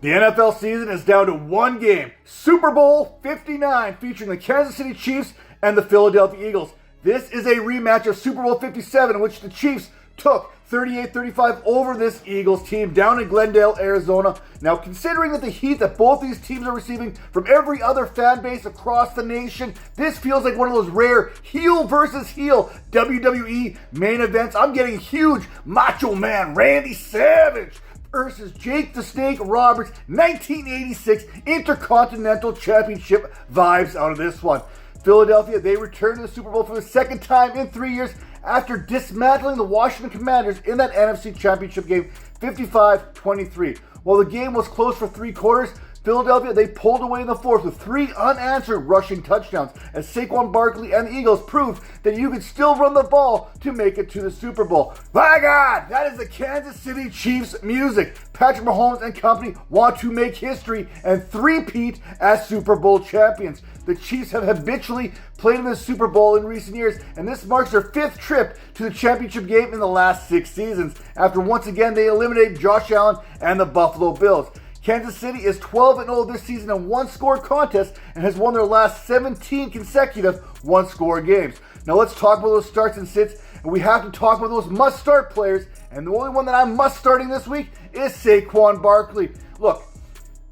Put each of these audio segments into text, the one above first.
The NFL season is down to one game, Super Bowl 59, featuring the Kansas City Chiefs and the Philadelphia Eagles. This is a rematch of Super Bowl 57, in which the Chiefs took 38-35 over this Eagles team down in Glendale, Arizona. Now, considering that the heat that both these teams are receiving from every other fan base across the nation, this feels like one of those rare heel versus heel WWE main events. I'm getting huge Macho Man Randy Savage versus Jake the Snake Roberts 1986 Intercontinental Championship vibes out of this one. Philadelphia, they return to the Super Bowl for the second time in 3 years after dismantling the Washington Commanders in that NFC Championship game 55-23. While the game was close for three quarters, Philadelphia, they pulled away in the fourth with three unanswered rushing touchdowns as Saquon Barkley and the Eagles proved that you could still run the ball to make it to the Super Bowl. My God, that is the Kansas City Chiefs music. Patrick Mahomes and company want to make history and three-peat as Super Bowl champions. The Chiefs have habitually played in the Super Bowl in recent years, and this marks their fifth trip to the championship game in the last 6 seasons, after once again they eliminated Josh Allen and the Buffalo Bills. Kansas City is 12-0 this season in one-score contests and has won their last 17 consecutive one-score games. Now let's talk about those starts and sits, and we have to talk about those must-start players, and the only one that I'm must-starting this week is Saquon Barkley. Look,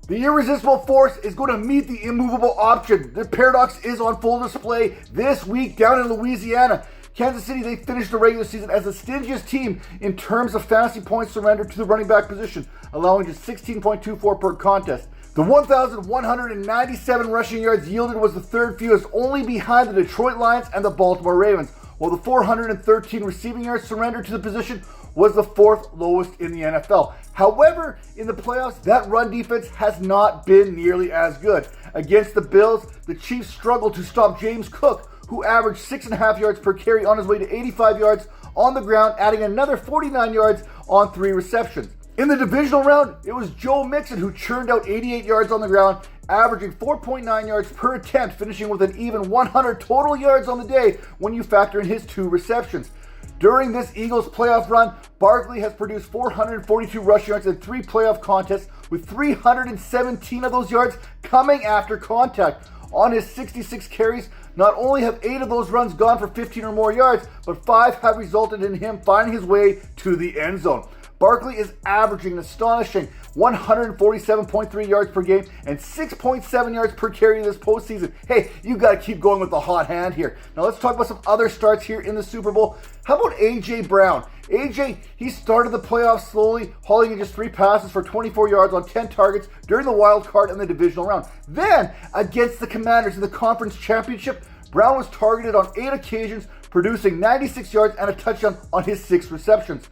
the irresistible force is going to meet the immovable option. The paradox is on full display this week down in Louisiana. Kansas City, they finished the regular season as the stingiest team in terms of fantasy points surrendered to the running back position, allowing just 16.24 per contest. The 1,197 rushing yards yielded was the third fewest, only behind the Detroit Lions and the Baltimore Ravens, while the 413 receiving yards surrendered to the position was the fourth lowest in the NFL. However, in the playoffs, that run defense has not been nearly as good. Against the Bills, the Chiefs struggled to stop James Cook, who averaged 6.5 yards per carry on his way to 85 yards on the ground, adding another 49 yards on 3 receptions. In the divisional round, it was Joe Mixon who churned out 88 yards on the ground, averaging 4.9 yards per attempt, finishing with an even 100 total yards on the day when you factor in his 2 receptions. During this Eagles playoff run, Barkley has produced 442 rush yards in 3 playoff contests, with 317 of those yards coming after contact. On his 66 carries, not only have 8 of those runs gone for 15 or more yards, but 5 have resulted in him finding his way to the end zone. Barkley is averaging an astonishing 147.3 yards per game and 6.7 yards per carry this postseason. Hey, you got to keep going with the hot hand here. Now let's talk about some other starts here in the Super Bowl. How about A.J. Brown? A.J., he started the playoffs slowly, hauling in just 3 passes for 24 yards on 10 targets during the wild card and the divisional round. Then, against the Commanders in the conference championship, Brown was targeted on 8 occasions, producing 96 yards and a touchdown on his 6 receptions.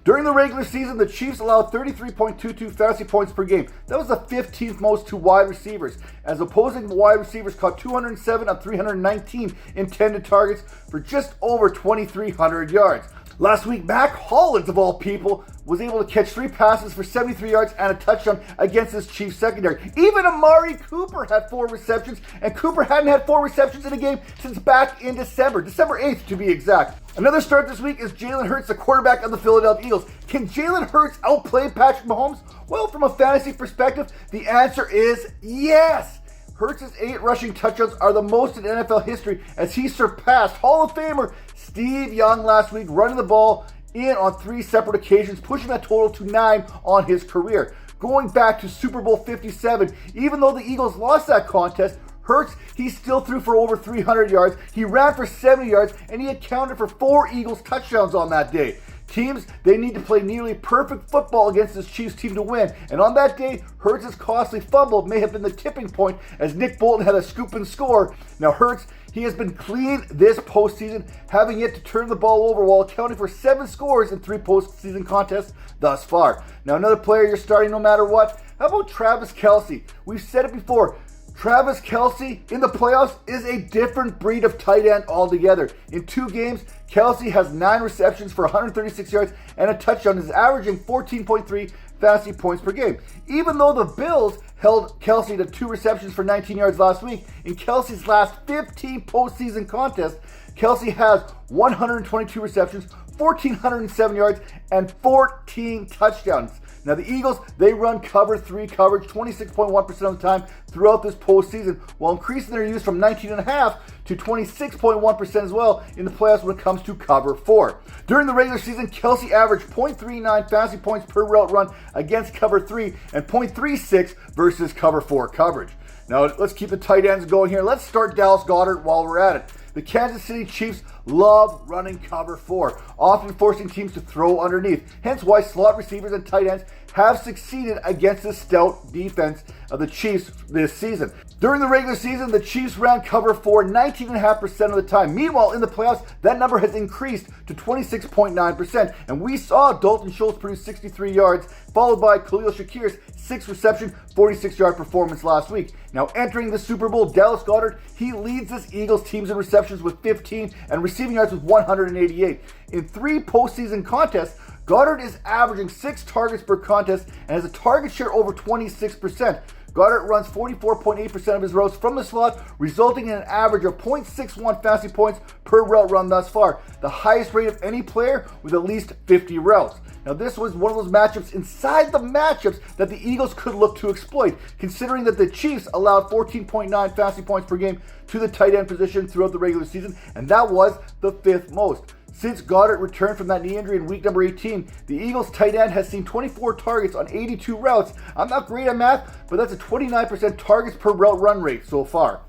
During the regular season, the Chiefs allowed 33.22 fantasy points per game. That was the 15th most to wide receivers, as opposing wide receivers caught 207 of 319 intended targets for just over 2,300 yards. Last week, Mac Hollins, of all people, was able to catch 3 passes for 73 yards and a touchdown against this Chiefs secondary. Even Amari Cooper had 4 receptions, and Cooper hadn't had 4 receptions in a game since back in December 8th to be exact. Another start this week is Jalen Hurts, the quarterback of the Philadelphia Eagles. Can Jalen Hurts outplay Patrick Mahomes? Well, from a fantasy perspective, the answer is yes. Hurts' 8 rushing touchdowns are the most in NFL history, as he surpassed Hall of Famer Steve Young last week, running the ball in on 3 separate occasions, pushing that total to 9 on his career. Going back to Super Bowl 57, even though the Eagles lost that contest, Hurts, he still threw for over 300 yards, he ran for 70 yards, and he accounted for 4 Eagles touchdowns on that day. Teams, they need to play nearly perfect football against this Chiefs team to win. And on that day, Hurts' costly fumble may have been the tipping point, as Nick Bolton had a scoop and score. Now Hurts, he has been clean this postseason, having yet to turn the ball over while accounting for 7 scores in 3 postseason contests thus far. Now another player you're starting no matter what. How about Travis Kelce? We've said it before. Travis Kelce in the playoffs is a different breed of tight end altogether. In 2 games, Kelce has 9 receptions for 136 yards and a touchdown, is averaging 14.3 fantasy points per game. Even though the Bills held Kelce to 2 receptions for 19 yards last week, in Kelce's last 15 postseason contests, Kelce has 122 receptions, 1,407 yards, and 14 touchdowns. Now the Eagles, they run cover 3 coverage 26.1% of the time throughout this postseason, while increasing their use from 19.5% to 26.1% as well in the playoffs when it comes to cover 4. During the regular season, Kelce averaged 0.39 fantasy points per route run against cover 3 and 0.36 versus cover 4 coverage. Now let's keep the tight ends going here. Let's start Dallas Goedert while we're at it. The Kansas City Chiefs love running cover 4, often forcing teams to throw underneath. Hence why slot receivers and tight ends have succeeded against the stout defense of the Chiefs this season. During the regular season, the Chiefs ran cover 4 19.5% of the time. Meanwhile, in the playoffs, that number has increased to 26.9%. And we saw Dalton Schultz produce 63 yards, followed by Khalil Shakir's 6 reception, 46-yard performance last week. Now entering the Super Bowl, Dallas Goedert, he leads this Eagles teams in receptions with 15 and receiving yards with 188. In 3 postseason contests, Goedert is averaging 6 targets per contest and has a target share over 26%. Goedert runs 44.8% of his routes from the slot, resulting in an average of 0.61 fantasy points per route run thus far, the highest rate of any player with at least 50 routes. Now this was one of those matchups inside the matchups that the Eagles could look to exploit, considering that the Chiefs allowed 14.9 fantasy points per game to the tight end position throughout the regular season, and that was the 5th most. Since Goedert returned from that knee injury in week number 18, the Eagles tight end has seen 24 targets on 82 routes. I'm not great at math, but that's a 29% targets per route run rate so far.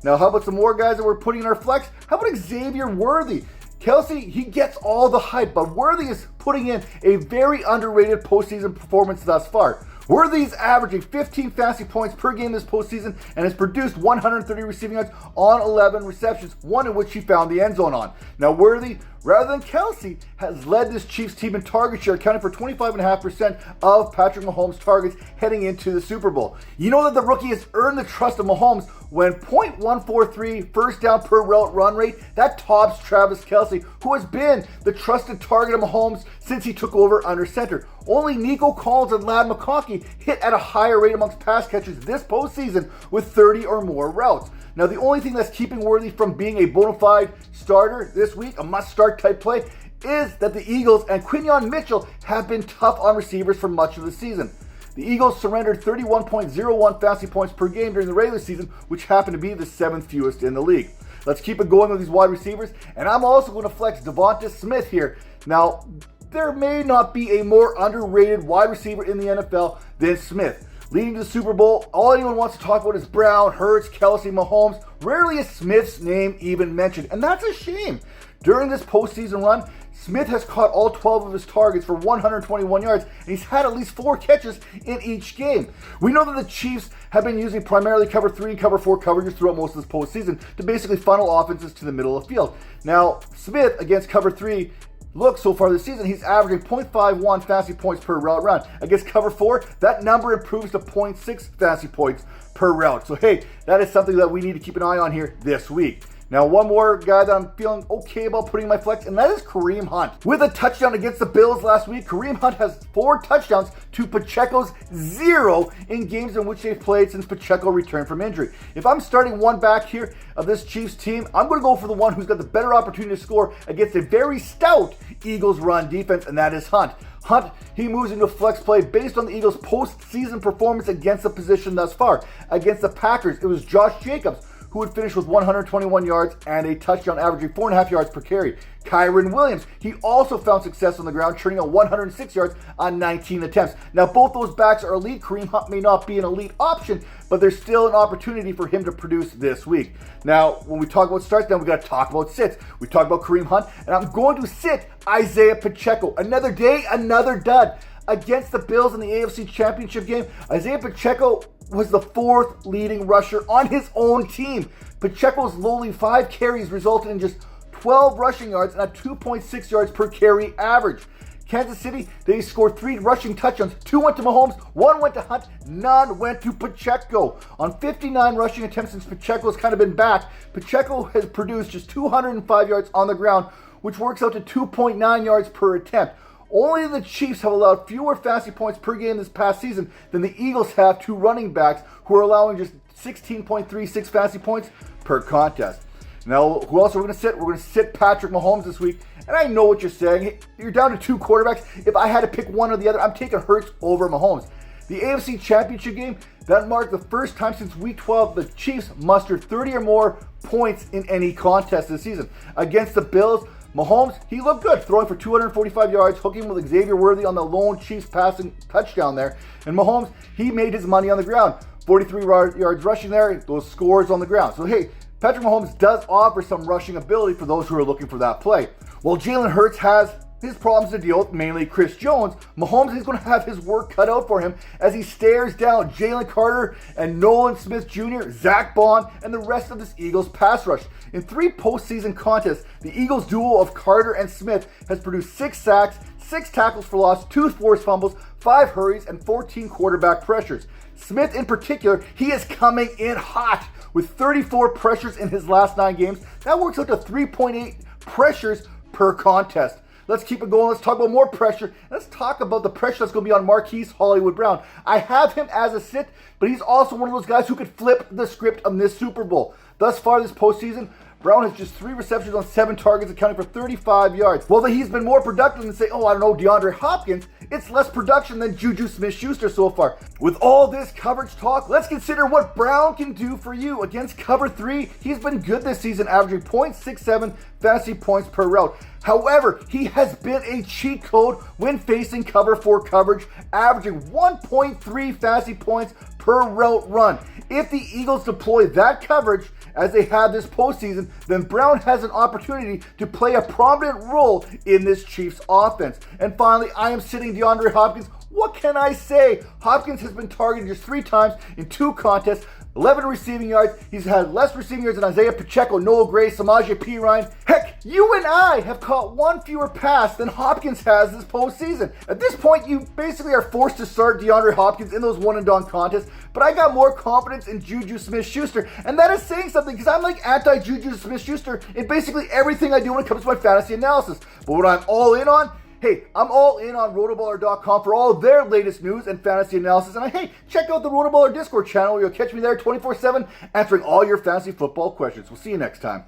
Now, how about some more guys that we're putting in our flex? How about Xavier Worthy? Kelce, he gets all the hype, but Worthy is putting in a very underrated postseason performance thus far. Worthy's averaging 15 fantasy points per game this postseason and has produced 130 receiving yards on 11 receptions, one in which he found the end zone on. Now Worthy, rather than Kelce, has led this Chiefs team in target share, accounting for 25.5% of Patrick Mahomes' targets heading into the Super Bowl. You know that the rookie has earned the trust of Mahomes when 0.143 first down per route run rate, that tops Travis Kelce, who has been the trusted target of Mahomes since he took over under center. Only Nico Collins and Ladd McConkey hit at a higher rate amongst pass catchers this postseason with 30 or more routes. Now, the only thing that's keeping Worthy from being a bona fide starter this week, a must-start type play, is that the Eagles and Quinyon Mitchell have been tough on receivers for much of the season. The Eagles surrendered 31.01 fantasy points per game during the regular season, which happened to be the 7th fewest in the league. Let's keep it going with these wide receivers, and I'm also going to flex Devonta Smith here. Now, there may not be a more underrated wide receiver in the NFL than Smith. Leading to the Super Bowl, all anyone wants to talk about is Brown, Hurts, Kelce, Mahomes. Rarely is Smith's name even mentioned, and that's a shame. During this postseason run, Smith has caught all 12 of his targets for 121 yards, and he's had at least 4 catches in each game. We know that the Chiefs have been using primarily cover 3 and cover 4 coverages throughout most of this postseason to basically funnel offenses to the middle of the field. Now, Smith against cover 3, look, so far this season, he's averaging 0.51 fantasy points per route run. Against cover 4, that number improves to 0.6 fantasy points per route. So, hey, that is something that we need to keep an eye on here this week. Now, one more guy that I'm feeling okay about putting in my flex, and that is Kareem Hunt. With a touchdown against the Bills last week, Kareem Hunt has 4 touchdowns to Pacheco's 0 in games in which they've played since Pacheco returned from injury. If I'm starting one back here of this Chiefs team, I'm going to go for the one who's got the better opportunity to score against a very stout Eagles run defense, and that is Hunt. Hunt, he moves into a flex play based on the Eagles' postseason performance against the position thus far. Against the Packers, it was Josh Jacobs who would finish with 121 yards and a touchdown, averaging 4.5 yards per carry. Kyren Williams, he also found success on the ground, turning out 106 yards on 19 attempts. Now, both those backs are elite. Kareem Hunt may not be an elite option, but there's still an opportunity for him to produce this week. Now, when we talk about starts, then we got to talk about sits. We talk about Kareem Hunt, and I'm going to sit Isaiah Pacheco. Another day, another dud. Against the Bills in the AFC Championship game, Isaiah Pacheco was the 4th leading rusher on his own team. Pacheco's lowly 5 carries resulted in just 12 rushing yards and a 2.6 yards per carry average. Kansas City, they scored 3 rushing touchdowns. 2 went to Mahomes, 1 went to Hunt, none went to Pacheco. On 59 rushing attempts since Pacheco's kind of been back, Pacheco has produced just 205 yards on the ground, which works out to 2.9 yards per attempt. Only the Chiefs have allowed fewer fantasy points per game this past season than the Eagles have to running backs, who are allowing just 16.36 fantasy points per contest. Now, who else are we going to sit? We're going to sit Patrick Mahomes this week. And I know what you're saying. Hey, you're down to 2 quarterbacks. If I had to pick one or the other, I'm taking Hurts over Mahomes. The AFC Championship game, that marked the first time since Week 12 the Chiefs mustered 30 or more points in any contest this season. Against the Bills, Mahomes, he looked good, throwing for 245 yards, hooking with Xavier Worthy on the lone Chiefs passing touchdown there. And Mahomes, he made his money on the ground. 43 yards rushing there, those scores on the ground. So hey, Patrick Mahomes does offer some rushing ability for those who are looking for that play. While Jalen Hurts has his problems to deal with, mainly Chris Jones, Mahomes is going to have his work cut out for him as he stares down Jalen Carter and Nolan Smith Jr., Zach Bond, and the rest of this Eagles pass rush. In 3 postseason contests, the Eagles duo of Carter and Smith has produced 6 sacks, 6 tackles for loss, 2 forced fumbles, 5 hurries, and 14 quarterback pressures. Smith in particular, he is coming in hot with 34 pressures in his last 9 games. That works out to 3.8 pressures per contest. Let's keep it going. Let's talk about more pressure. Let's talk about the pressure that's going to be on Marquise Hollywood Brown. I have him as a sit, but he's also one of those guys who could flip the script on this Super Bowl. Thus far this postseason, Brown has just 3 receptions on 7 targets, accounting for 35 yards. Well, he's been more productive than, say, DeAndre Hopkins. It's less production than Juju Smith-Schuster so far. With all this coverage talk, let's consider what Brown can do for you. Against cover 3, he's been good this season, averaging 0.67 fantasy points per route. However, he has been a cheat code when facing cover 4 coverage, averaging 1.3 fantasy points per route run. If the Eagles deploy that coverage as they have this postseason, then Brown has an opportunity to play a prominent role in this Chiefs offense. And finally, I am sitting DeAndre Hopkins. What can I say? Hopkins has been targeted just 3 times in 2 contests, 11 receiving yards. He's had less receiving yards than Isaiah Pacheco, Noah Gray, Samaje Perine. Heck, you and I have caught 1 fewer pass than Hopkins has this postseason. At this point, you basically are forced to start DeAndre Hopkins in those one-and-done contests, but I got more confidence in Juju Smith-Schuster, and that is saying something because I'm like anti-Juju Smith-Schuster in basically everything I do when it comes to my fantasy analysis. But what I'm all in on, hey, I'm all in on RotoBaller.com for all of their latest news and fantasy analysis. And hey, check out the RotoBaller Discord channel where you'll catch me there 24/7 answering all your fantasy football questions. We'll see you next time.